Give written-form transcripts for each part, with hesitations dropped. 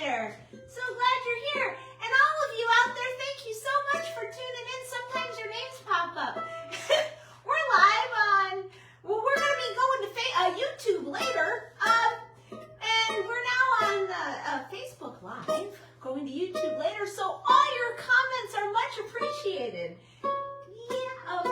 there. So glad you're here. And all of you out there, thank you so much for tuning in. Sometimes your names pop up. We're live on, well, we're going to be going to YouTube later. And we're now on Facebook Live, going to YouTube later. So all your comments are much appreciated. Yeah,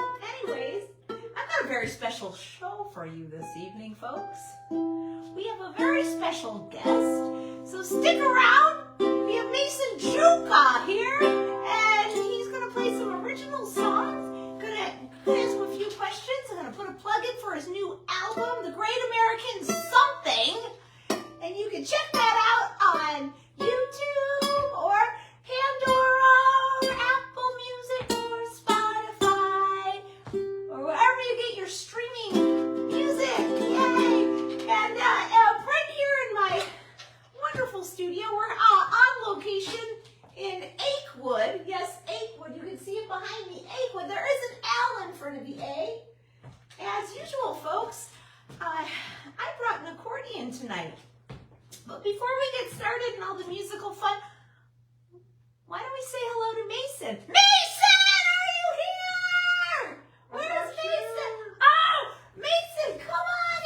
anyways, I've got a very special show for you this evening, folks. We have a very special guest, so stick around. We have Mason Juka here, and he's going to play some original songs. Going to ask him a few questions. I'm going to put a plug in for his new album, The Great American Something, and you can check that out on YouTube or Pandora or Apple Music or Spotify or wherever you get your streaming music. Yay! And right here in my wonderful studio, we're on location in Akewood. Yes, Akewood. You can see it behind me. Akewood. There is an L in front of the A. As usual, folks, I brought an accordion tonight. But before we get started and all the musical fun, why don't we say hello to Mason? Mason, are you here? Where's Mason? Oh, Mason, come on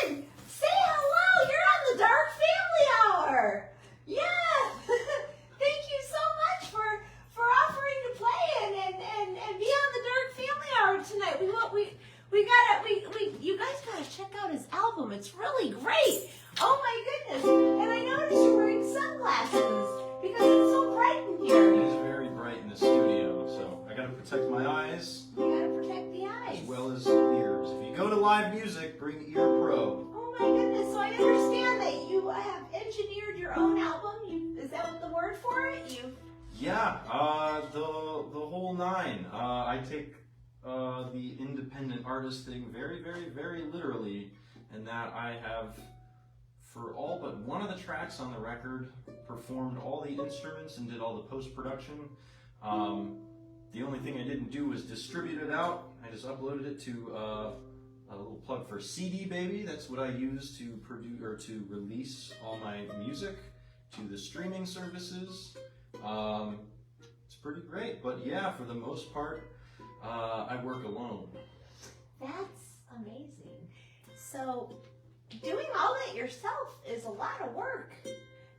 in. Say hello. You're on the Dark Family Hour. Yeah. Thank you so much for offering to play and be on the Dark Family Hour tonight. You guys gotta check out his album. It's really great. Oh my goodness. And I noticed you're wearing sunglasses because it's so bright in here. It is very bright in the studio, so I gotta protect my eyes. You gotta protect the eyes. As well as ears. If you go to live music, bring Ear Pro. Oh my goodness. So I understand that you have engineered your own album. Is that what the word for it? Yeah, the whole nine. I take the independent artist thing very, very, very literally, and that I have, for all but one of the tracks on the record, performed all the instruments and did all the post-production. The only thing I didn't do was distribute it out. I just uploaded it to a little plug for CD Baby. That's what I use to produce or to release all my music to the streaming services. It's pretty great, but yeah, for the most part, I work alone. That's amazing. So doing all that yourself is a lot of work.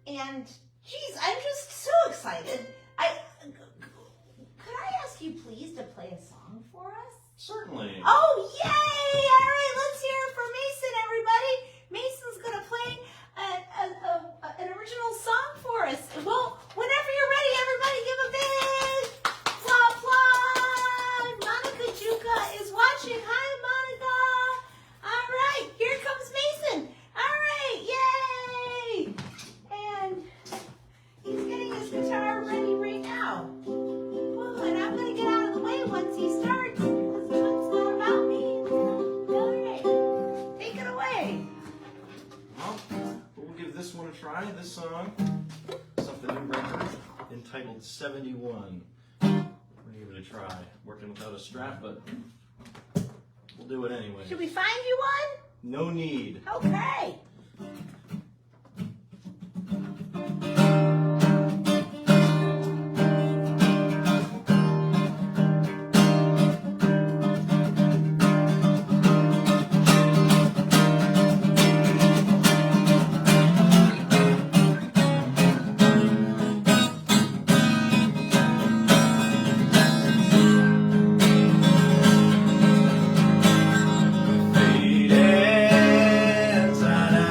And geez, I'm just so excited. Could I ask you please to play a song for us? Certainly. Oh, yay! All right, let's hear it for Mason, everybody. Mason's going to play an original song for us. Well, whenever you're ready, everybody give a big applause. Monica Juka is watching. Hi, Monica. All right, here comes Mason. All right, yay! And he's getting his guitar ready right now. Oh, and I'm going to get out of the way once he starts, because it's not about me. All right, take it away. Well, we'll give this one a try. This song is off the new record entitled 71. We're going to give it a try. Working without a strap, but we'll do it anyway. Should we find you one? No need. Okay. Faded inside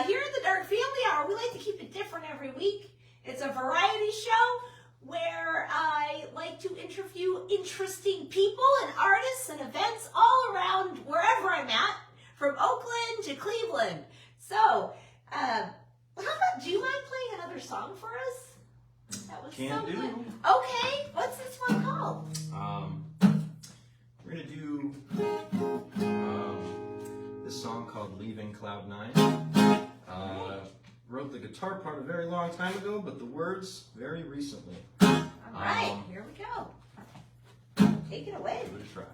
here at the Dark Family Hour, we like to keep it different every week. It's a variety show where I like to interview interesting people and artists and events all around wherever I'm at, from Oakland to Cleveland. So, how about, do you mind playing another song for us? That was Can so do. good. Okay, what's this one called? We're gonna do this song called "Leaving Cloud 9." Wrote the guitar part a very long time ago, but the words very recently. All right, here we go. Take it away. Give it a try.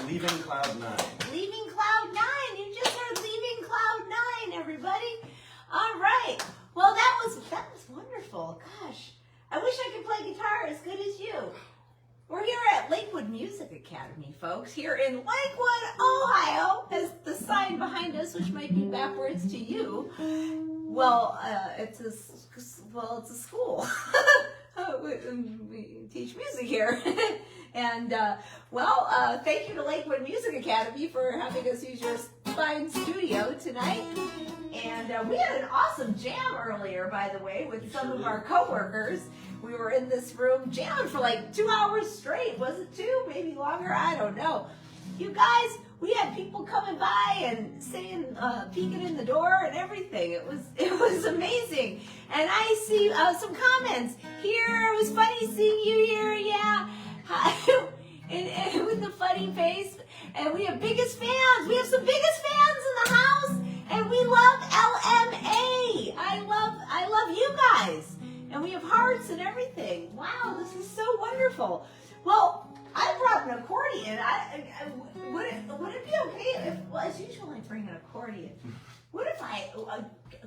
Leaving Cloud 9. Leaving Cloud 9. You just heard Leaving Cloud 9, everybody. All right. Well, that was wonderful. Gosh, I wish I could play guitar as good as you. We're here at Lakewood Music Academy, folks, here in Lakewood, Ohio, as the sign behind us, which might be backwards to you. Well, it's a school. We teach music here. And, thank you to Lakewood Music Academy for having us use your fine studio tonight. And we had an awesome jam earlier, by the way, with some of our coworkers. We were in this room jamming for like 2 hours straight. Was it 2? Maybe longer? I don't know. You guys, we had people coming by and saying, peeking in the door and everything. It was amazing. And I see some comments here. It was funny seeing you here. Yeah. and with the funny face. And we have biggest fans. We have some biggest fans in the house. And we love LMA. I love you guys. And we have hearts and everything. Wow, this is so wonderful. Well, I brought an accordion. Would it be okay if, well, as usual, I bring an accordion. What if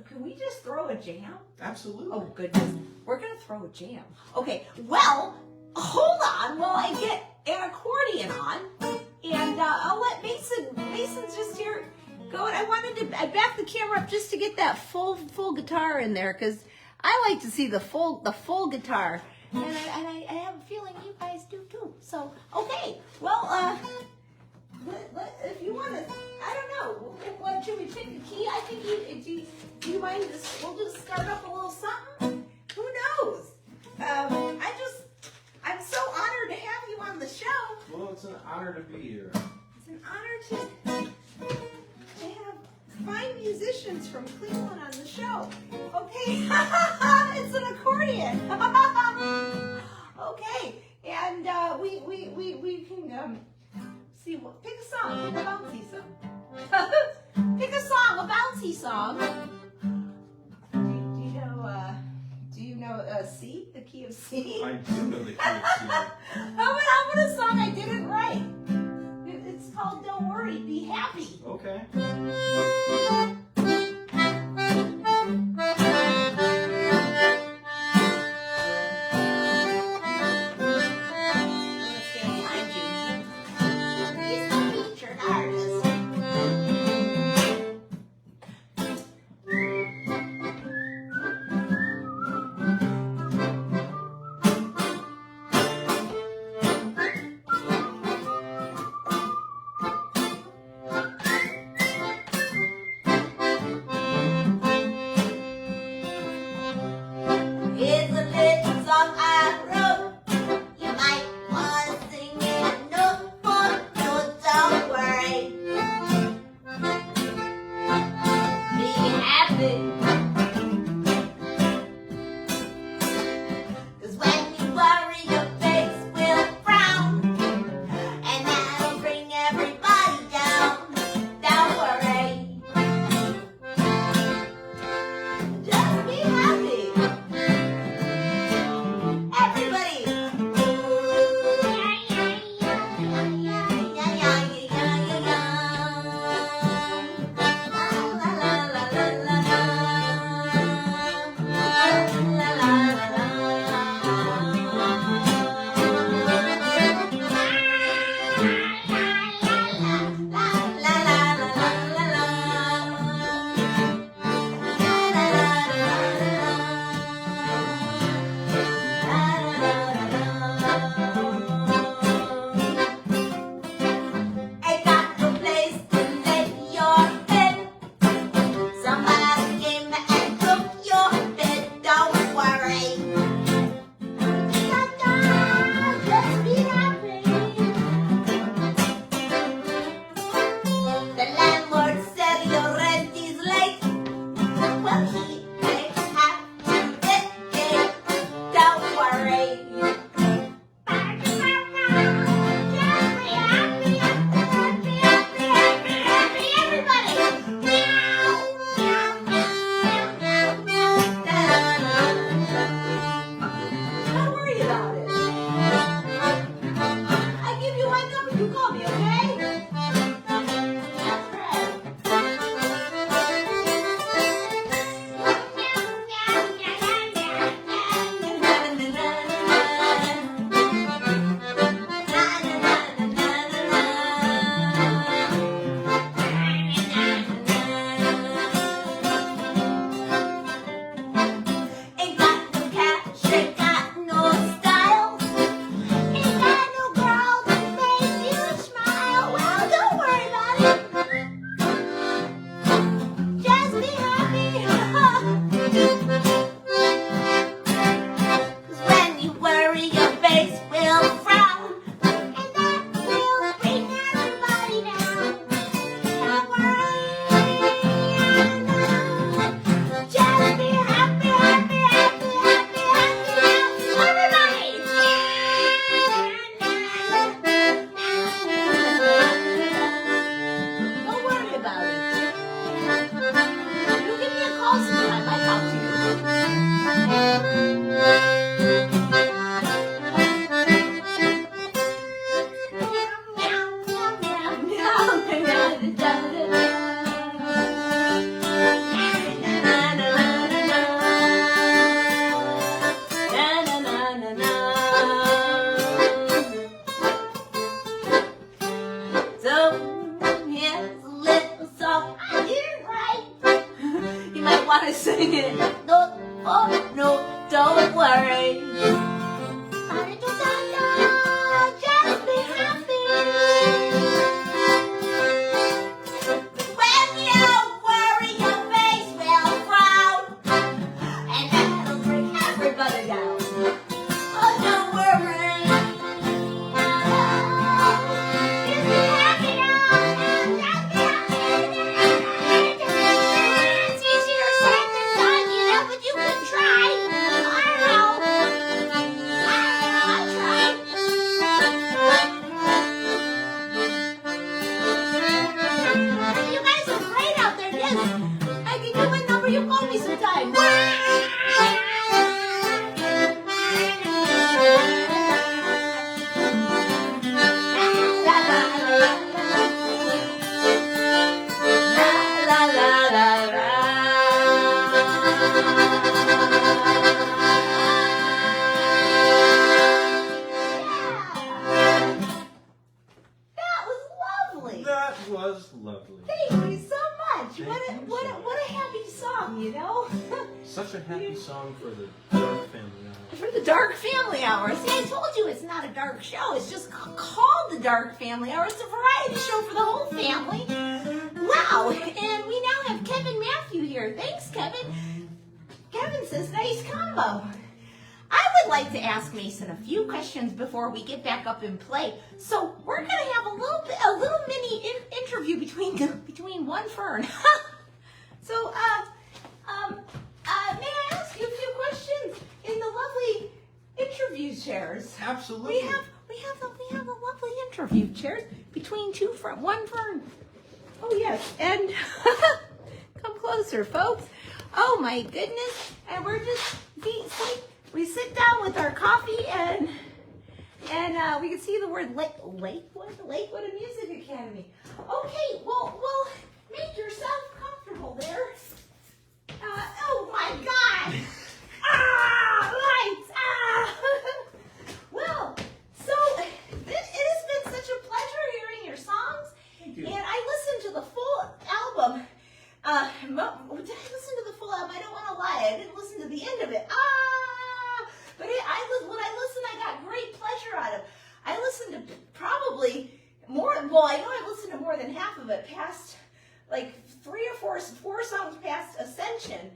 can we just throw a jam? Absolutely. Oh, goodness. We're going to throw a jam. Okay, well, hold on while I get an accordion on. And I'll let Mason's just here go. And I backed the camera up just to get that full guitar in there because I like to see the full guitar. And I have a feeling you guys do too. So, okay, well, if you want to, I don't know, should we pick a key? I think do you mind we'll just start up a little something? Who knows? I'm so honored to have you on the show. Well, it's an honor to be here. It's an honor to have fine musicians from Cleveland on the show. Okay, it's an accordion. Okay, and we can see what pick a song, pick a bouncy song. Pick a song, a bouncy song. Do you know C, the key of C? I do know the key of C. How about a song I didn't write? It's called Don't Worry, Be Happy. Okay. want to sing it. No, oh, no, don't worry. Just be happy. When you worry, your face will frown, and that'll bring everybody down. Oh, don't worry. Just be happy now. Just be happy. It's easier said than done, you know, but you can try. I know. I'll try. You guys are great out there. Yes, I can do my number. You call me sometime. La, la, la, la. That was lovely. That was lovely. Thank you so much. Thank What you so a happy song, you know? Such a happy song for the Dark Family Hour. For the Dark Family Hour. See, I told you it's not a dark show. It's just called the Dark Family Hour. It's a variety show for the whole family. Wow. And we now have Kevin Matthew here. Thanks, Kevin. Kevin says, nice combo. I would like to ask Mason a few questions before we get back up and play. So we're going to have a little mini interview between one fern. So, may I ask you a few questions in the lovely interview chairs? Absolutely. We have a lovely interview chairs between one fern. Oh yes, and come closer, folks. Oh my goodness, and we're just we sit down with our coffee and we can see the word Lakewood Music Academy. Okay, well, make yourself comfortable there. Oh my God! Lights! Well, so it has been such a pleasure hearing your songs. Thank you. And I listened to the full album. Did I listen to the full album? I don't want to lie. I didn't listen to the end of it. But when I listened, I got great pleasure out of it. I listened to probably more. Well, I know I listened to more than half of it past, like 3 or 4 songs past Ascension.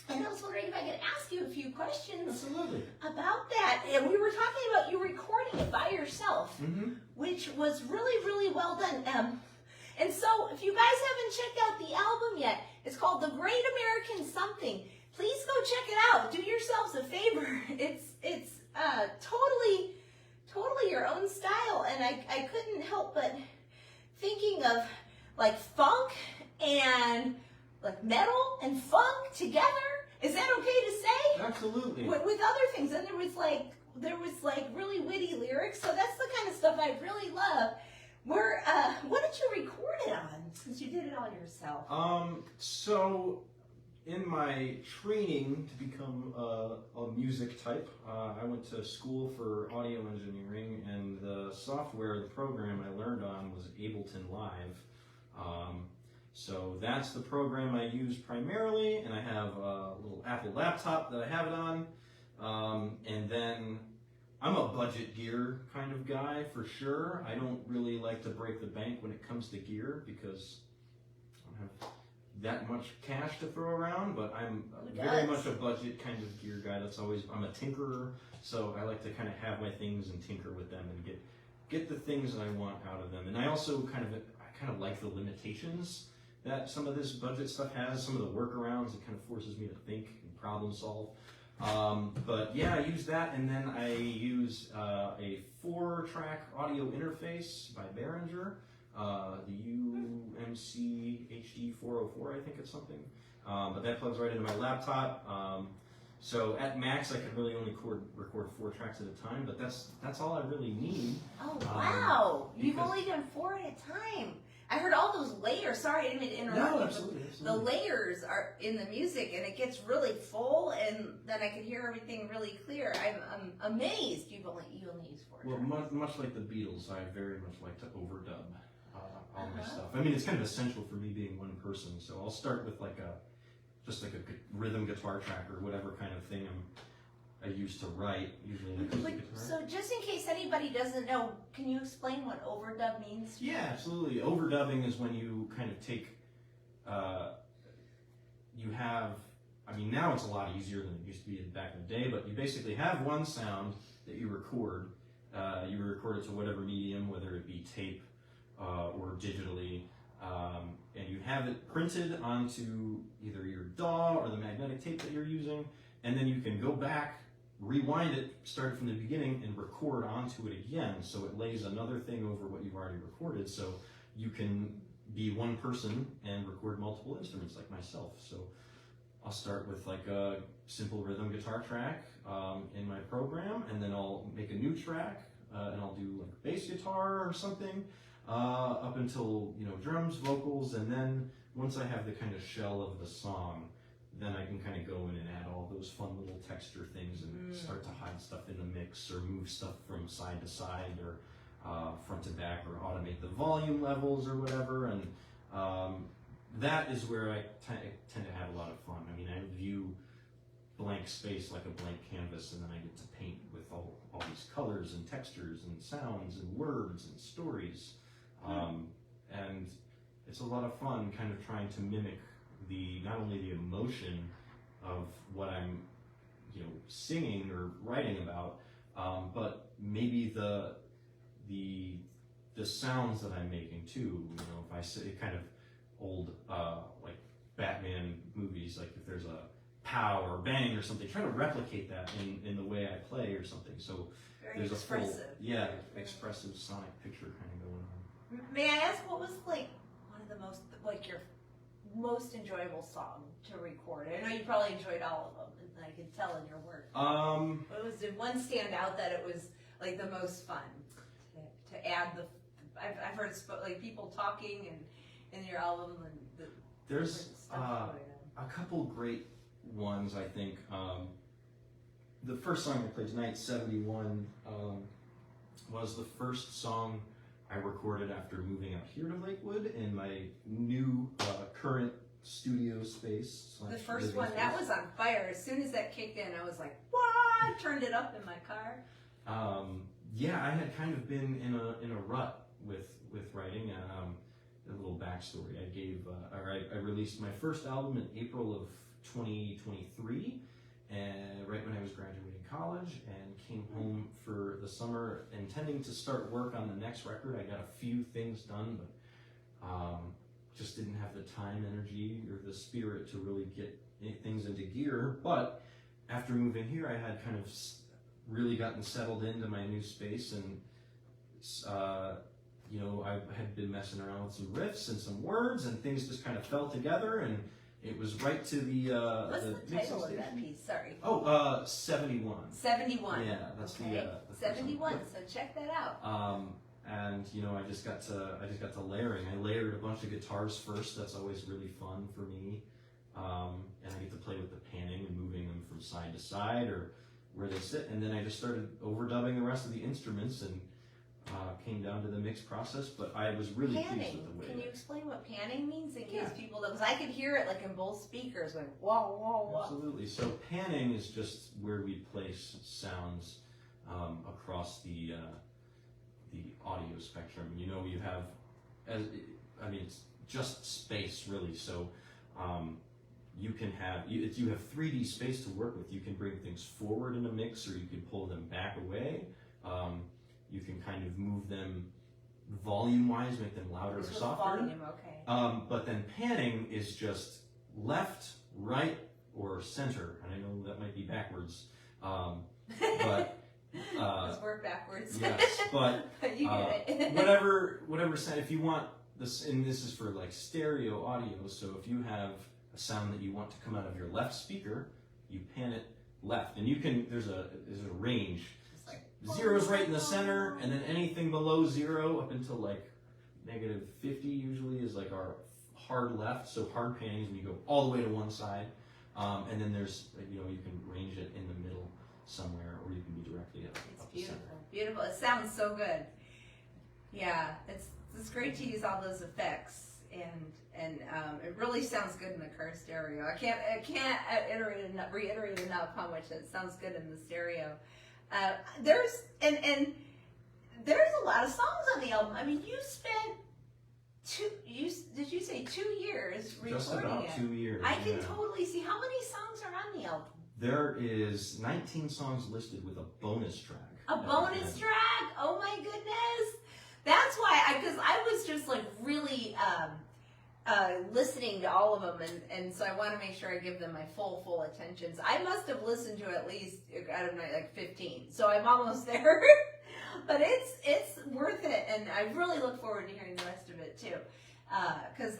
And I was wondering if I could ask you a few questions Absolutely. about that. And we were talking about you recording it by yourself, which was really, really well done. And so if you guys haven't checked out the album yet, it's called The Great American Something. Please go check it out. Do yourselves a favor. It's totally your own style. And I couldn't help but thinking of like funk and like metal and funk together. Is that okay to say? Absolutely. With other things, and there was like really witty lyrics. So that's the kind of stuff I really love. What did you record it on? Since you did it all yourself. So in my training to become a music type, I went to school for audio engineering, and the software, the program I learned on was Ableton Live. So that's the program I use primarily, and I have a little Apple laptop that I have it on. And then I'm a budget gear kind of guy for sure. I don't really like to break the bank when it comes to gear because I don't have that much cash to throw around, but I'm very much a budget kind of gear guy. I'm a tinkerer, so I like to kind of have my things and tinker with them and get the things that I want out of them. And I also kind of like the limitations that some of this budget stuff has, some of the workarounds. It kind of forces me to think and problem solve. But yeah, I use that, and then I use a 4-track audio interface by Behringer, the UMC HD 404, I think it's something. But that plugs right into my laptop. So at max, I can really only record 4 tracks at a time, but that's all I really need. Oh wow! You've only done 4 at a time. I heard all those layers. Sorry, I didn't mean to interrupt you. No, absolutely. The layers are in the music, and it gets really full, and then I can hear everything really clear. I'm amazed you only use 4 Well, tracks. much like the Beatles, I very much like to overdub all my stuff. I mean, it's kind of essential for me being one person, so I'll start with like just like a rhythm guitar track or whatever kind of thing I used to write, usually in acoustic guitar. So just in case anybody doesn't know, can you explain what overdub means? Yeah, absolutely. Overdubbing is when you kind of take, you have, I mean, now it's a lot easier than it used to be back in the day, but you basically have one sound that you record. You record it to whatever medium, whether it be tape or digitally, and you have it printed onto either your DAW or the magnetic tape that you're using, and then you can go back, rewind it, start it from the beginning, and record onto it again, so it lays another thing over what you've already recorded, so you can be one person and record multiple instruments like myself. So I'll start with like a simple rhythm guitar track in my program, and then I'll make a new track, and I'll do like bass guitar or something, up until, you know, drums, vocals, and then once I have the kind of shell of the song, then I can kind of go in and add all those fun little texture things and start to hide stuff in the mix or move stuff from side to side or front to back or automate the volume levels or whatever. And that is where I tend to have a lot of fun. I mean, I view blank space like a blank canvas, and then I get to paint with all these colors and textures and sounds and words and stories. And it's a lot of fun kind of trying to mimic not only the emotion of what I'm, you know, singing or writing about, but maybe the sounds that I'm making too. You know, if I say kind of old like Batman movies, like if there's a pow or bang or something, try to replicate that in the way I play or something. So Very there's expressive. Expressive sonic picture kind of going on. May I ask, what was like one of the most, like your most enjoyable song to record? I know you probably enjoyed all of them, and I can tell in your work. Did one stand out that it was like the most fun to add the? I've heard like people talking and in your album and there's stuff going on. a couple great ones, I think. The first song I played tonight, 71, was the first song I recorded after moving out here to Lakewood in my new current studio space. The first one, that was on fire. As soon as that kicked in, I was like, "What?" I turned it up in my car. Yeah, I had kind of been in a rut with writing. A little backstory: I released my first album in April of 2023, and right when I was graduating college, and came home for the summer intending to start work on the next record. I got a few things done, but just didn't have the time, energy, or the spirit to really get things into gear. But after moving here, I had kind of really gotten settled into my new space, and you know, I had been messing around with some riffs and some words, and things just kind of fell together, and it was right to the What's the title of that piece? Sorry. 71. 71. Yeah, that's okay. the 71. So check that out. And you know, I just got to layering. I layered a bunch of guitars first. That's always really fun for me. And I get to play with the panning and moving them from side to side or where they sit. And then I just started overdubbing the rest of the instruments and came down to the mix process. But I was really pleased with the way. Can you explain what panning means in case people don't? Because I could hear it like in both speakers, like whoa, whoa, whoa. Absolutely. So panning is just where we place sounds across the audio spectrum. You know, you have, it's just space really. So you can have you have 3D space to work with. You can bring things forward in a mix, or you can pull them back away. You can kind of move them volume-wise, make them louder or softer. Volume, okay. But then panning is just left, right, or center. And I know that might be backwards, but let's work backwards. Yes, but you get it. whatever sound. If you want this, and this is for like stereo audio. So if you have a sound that you want to come out of your left speaker, you pan it left, and you can. There's a range. Zero's right in the center, and then anything below 0 up until like -50 usually is like our hard left. So hard panning is when you go all the way to one side, and then there's, you know, you can range it in the middle somewhere, or you can be directly up the center. Beautiful. It sounds so good. Yeah, it's great to use all those effects, and it It really sounds good in the car stereo. I can't reiterate enough how much it sounds good in the stereo. There's a lot of songs on the album. I mean, you spent did you say 2 years recording Just about it? 2 years. I can totally see. How many songs are on the album? There is 19 songs listed with a bonus track. A bonus track? Oh my goodness! That's why, because I was just like really listening to all of them, and so I want to make sure I give them my full attention. So I must have listened to at least, I don't know, like 15. So I'm almost there. But it's worth it, and I really look forward to hearing the rest of it too, because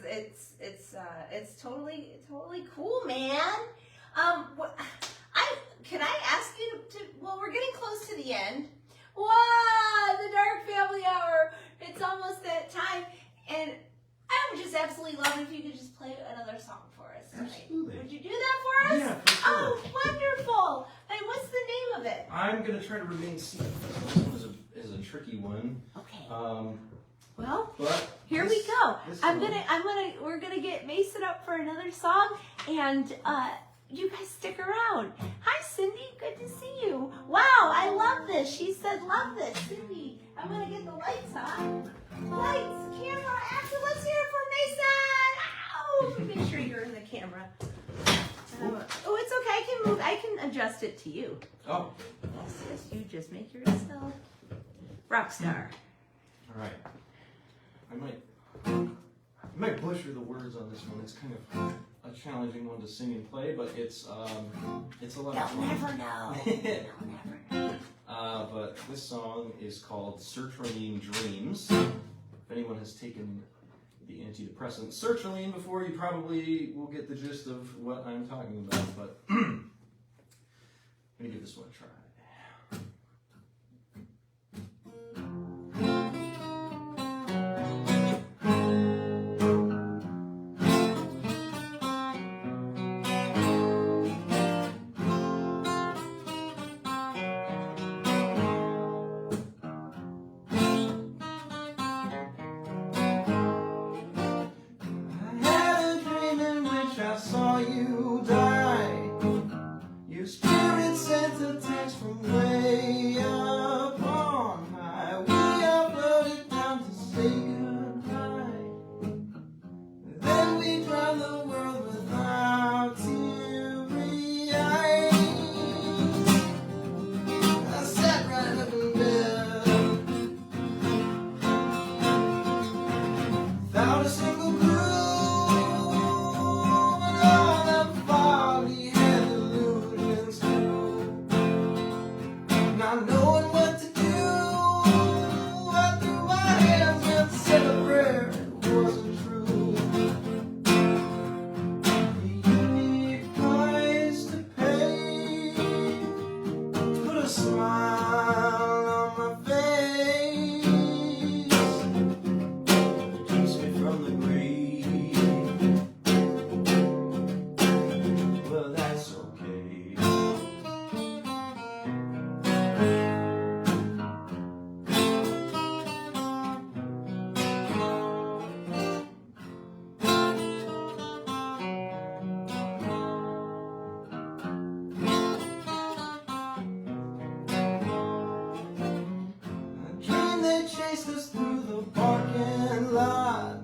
it's totally cool, man. Can I ask you to? Well, we're getting close to the end. Wow, the Dark Family Hour. It's almost that time, and I would just absolutely love it if you could just play another song for us tonight. Absolutely. Would you do that for us? Yeah, for sure. Oh, wonderful. And what's the name of it? I'm gonna try to remain secret. This one is a tricky one. Okay. But Here we go. this We're gonna get Mason up for another song, and you guys stick around. Hi, Cindy. Good to see you. Wow, I love this. She said, love this, Cindy. I'm gonna get the lights on. Lights, camera, action. Let's hear it for Mason. Ow! Make sure you're in the camera. Oh, it's okay. I can move. I can adjust it to you. Oh. Yes, you just make yourself rock star. All right. I might butcher the words on this one. It's kind of a challenging one to sing and play, but it's a lot of fun. They'll never know. They'll never know. But this song is called Sertraline Dreams. If anyone has taken the antidepressant sertraline before, you probably will get the gist of what I'm talking about. But let me give this one a try. I saw you die. Your spirit sent a text from way up on high. We uploaded down to say goodbye. Then we drowned the world without teary eyes. I sat right up in bed without a single clue. Not knowing what to do, I threw my hands and said a prayer. It wasn't true. You need price to pay to put a smile on my face. It keeps me from the grave. Well, that's okay. Chased us through the parking lot,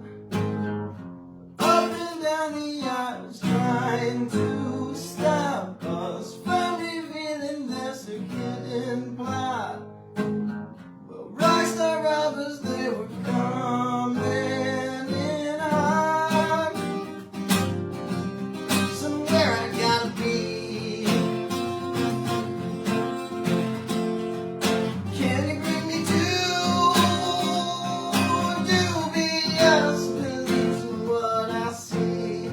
up and down the aisles, trying to stop us from revealing there's a hidden plot. Well, rockstar robbers, they were coming in hot. Somewhere I gotta be. Can you bring me to? What I see.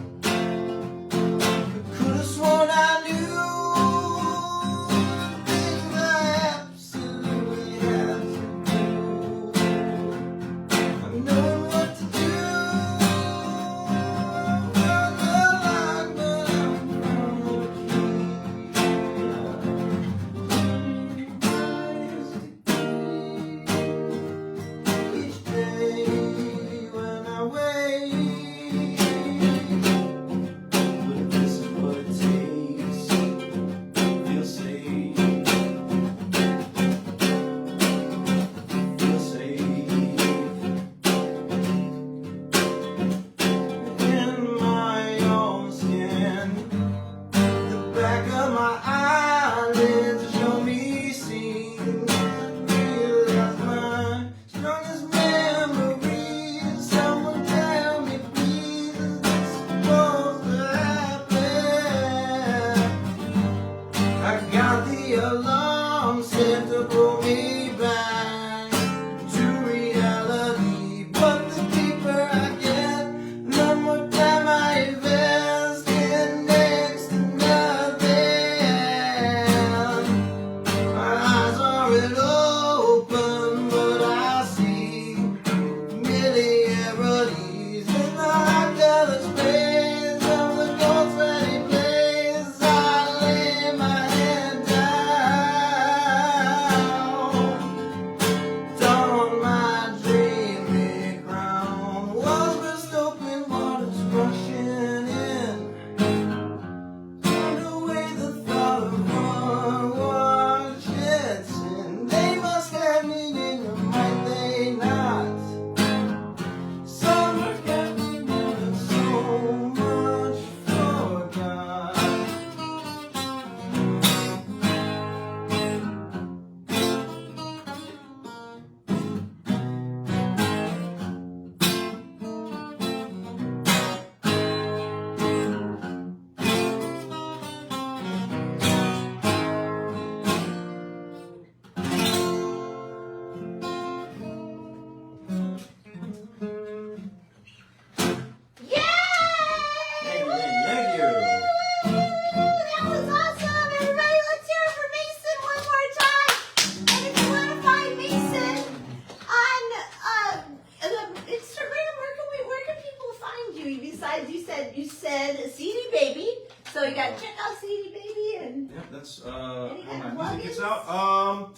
Baby. Besides, you said CD Baby. So you got to check out CD Baby and. Yeah, that's Any when kind my of music gets plugins? out.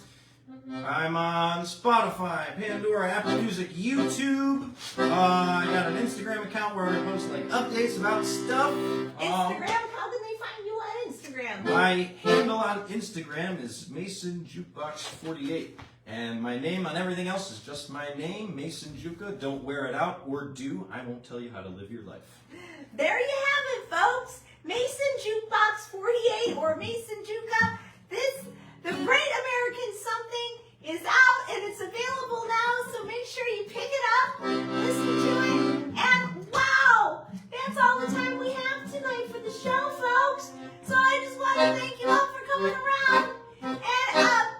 I'm on Spotify, Pandora, Apple Music, YouTube. I got an Instagram account where I post like updates about stuff. Instagram? How can they find you on Instagram? My handle on Instagram is Mason Jukebox 48. And my name on everything else is just my name, Mason Juka. Don't wear it out, or do. I won't tell you how to live your life. There you have it, folks. Mason Jukebox 48 or Mason Juka. The Great American Something is out and it's available now, so make sure you pick it up, listen to it, and wow, that's all the time we have tonight for the show, folks. So I just want to thank you all for coming around,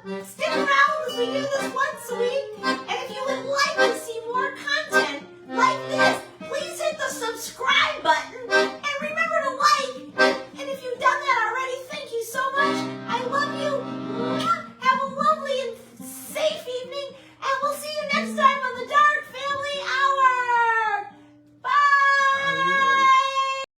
and stick around as we do this once a week.